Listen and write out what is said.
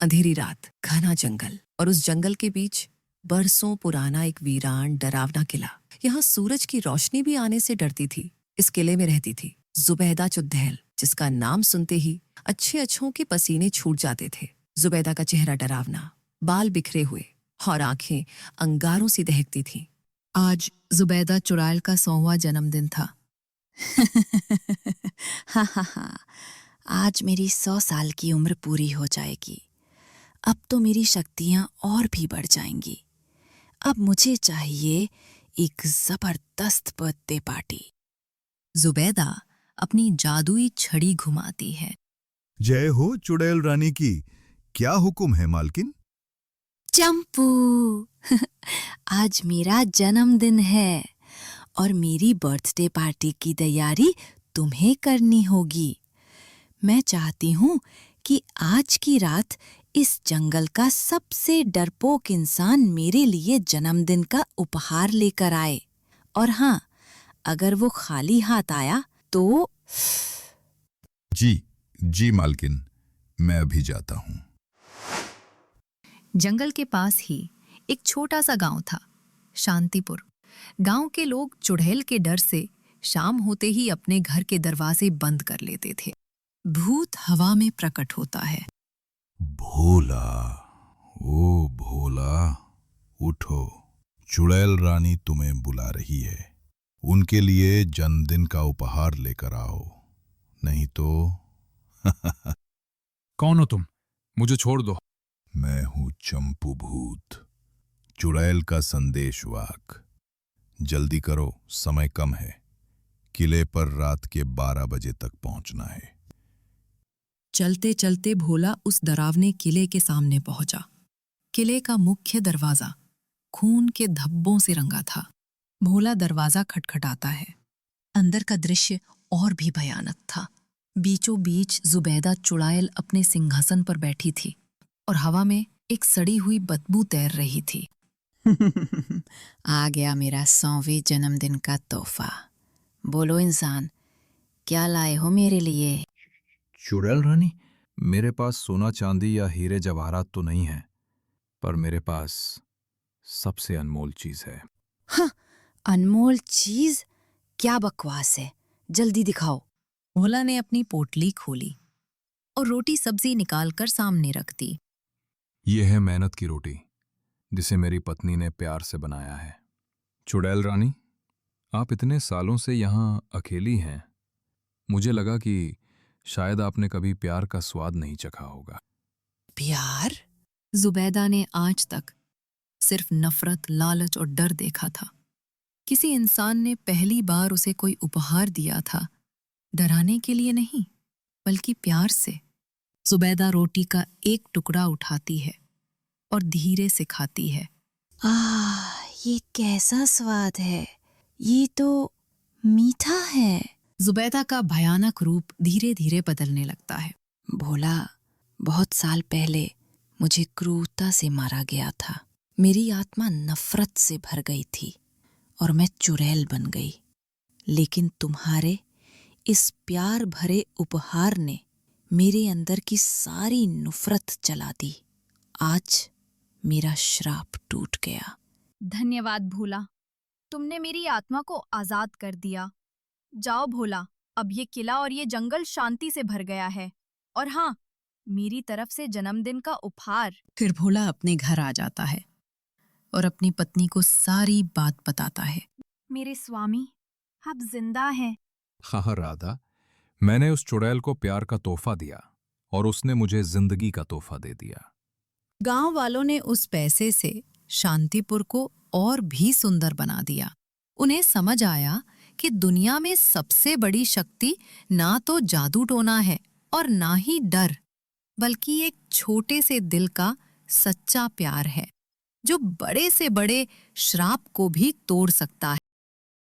अंधेरी रात, घना जंगल और उस जंगल के बीच बरसों पुराना एक वीरान डरावना किला। यहाँ सूरज की रोशनी भी आने से डरती थी। इस किले में रहती थी जुबैदा चुड़ैल, जिसका नाम सुनते ही अच्छे अच्छों के पसीने छूट जाते थे। जुबैदा का चेहरा डरावना, बाल बिखरे हुए और आंखें अंगारों सी दहकती थीं। आज जुबैदा चुड़ैल का 100वां जन्मदिन था। हा हा हा, आज मेरी 100 साल की उम्र पूरी हो जाएगी। अब तो मेरी शक्तियां और भी बढ़ जाएंगी। अब मुझे चाहिए एक जबरदस्त बर्थडे पार्टी। जुबैदा अपनी जादुई छड़ी घुमाती है। जय हो चुड़ैल रानी की। क्या हुक्म है मालकिन? चंपू, आज मेरा जन्मदिन है और मेरी बर्थडे पार्टी की तैयारी तुम्हें करनी होगी। मैं चाहती हूँ कि आज की रात इस जंगल का सबसे डरपोक इंसान मेरे लिए जन्मदिन का उपहार लेकर आए। और हाँ, अगर वो खाली हाथ आया तो जी मालकिन, मैं अभी जाता हूँ। जंगल के पास ही एक छोटा सा गांव था, शांतिपुर। गांव के लोग चुड़ैल के डर से शाम होते ही अपने घर के दरवाजे बंद कर लेते थे। भूत हवा में प्रकट होता है। भोला, ओ भोला, उठो। चुड़ैल रानी तुम्हें बुला रही है। उनके लिए जन्मदिन का उपहार लेकर आओ, नहीं तो कौन हो तुम? मुझे छोड़ दो। मैं हूँ चंपू भूत, चुड़ैल का संदेशवाहक। जल्दी करो, समय कम है। किले पर रात के 12 बजे तक पहुंचना है। चलते चलते भोला उस डरावने किले के सामने पहुंचा। किले का मुख्य दरवाजा खून के धब्बों से रंगा था। भोला दरवाजा खटखटाता है। अंदर का दृश्य और भी भयानक था। बीचों बीच जुबैदा चुड़ैल अपने सिंहासन पर बैठी थी और हवा में एक सड़ी हुई बदबू तैर रही थी। आ गया मेरा 100वें जन्मदिन का तोहफा। बोलो इंसान, क्या लाए हो मेरे लिए? चुड़ैल रानी, मेरे पास सोना चांदी या हीरे जवाहरात तो नहीं है, पर मेरे पास सबसे अनमोल चीज है। हाँ, अनमोल चीज? क्या बकवास है, जल्दी दिखाओ। भोला ने अपनी पोटली खोली और रोटी सब्जी निकालकर सामने रख दी। ये है मेहनत की रोटी, जिसे मेरी पत्नी ने प्यार से बनाया है। चुड़ैल रानी, आप इतने सालों से यहाँ अकेली हैं। मुझे लगा कि शायद आपने कभी प्यार का स्वाद नहीं चखा होगा। प्यार? जुबैदा ने आज तक सिर्फ नफरत, लालच और डर देखा था। किसी इंसान ने पहली बार उसे कोई उपहार दिया था, डराने के लिए नहीं, बल्कि प्यार से। जुबैदा रोटी का एक टुकड़ा उठाती है और धीरे से खाती है। ये कैसा स्वाद है? ये तो मीठा है। जुबैदा का भयानक रूप धीरे धीरे बदलने लगता है। भोला, बहुत साल पहले मुझे क्रूरता से मारा गया था। मेरी आत्मा नफरत से भर गई थी और मैं चुड़ैल बन गई। लेकिन तुम्हारे इस प्यार भरे उपहार ने मेरे अंदर की सारी नफरत जला दी। आज मेरा श्राप टूट गया। धन्यवाद भोला, तुमने मेरी आत्मा को आजाद कर दिया। जाओ भोला, अब ये किला और ये जंगल शांति से भर गया है। और हाँ, मेरी तरफ से जन्मदिन का उपहार। फिर भोला अपने घर आ जाता है और अपनी पत्नी को सारी बात बताता है। मेरे स्वामी, आप जिंदा हैं। हाँ राधा, मैंने उस चुड़ैल को प्यार का तोहफा दिया और उसने मुझे जिंदगी का तोहफा दे दिया। गांव वालों ने उस पैसे से शांतिपुर को और भी सुंदर बना दिया। उन्हें समझ आया कि दुनिया में सबसे बड़ी शक्ति ना तो जादू टोना है और ना ही डर, बल्कि एक छोटे से दिल का सच्चा प्यार है, जो बड़े से बड़े श्राप को भी तोड़ सकता है।